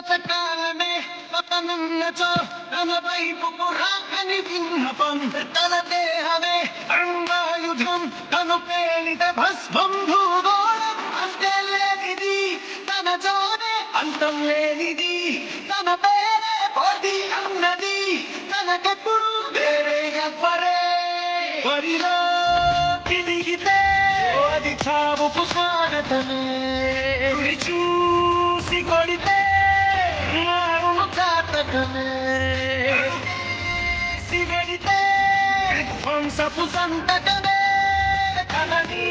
పథకాలనే పతనున్నచో తన వైపుకు రాకని విన్నపం తన దేహమే అణ్వాయుధం తను పేలిత భస్మం భూగోళం అంతే లేనిది తన జోనే అంతం లేనిది తన పేరే పోటీ అన్నది తనకెప్పుడు వేరే ఎవ్వరే వరిలో తిరిగితే అది చావుకు స్వాగతమే చూసి కొడితే మారును చాతకమే సిగడితే వంశపు సంతకమే కలనీ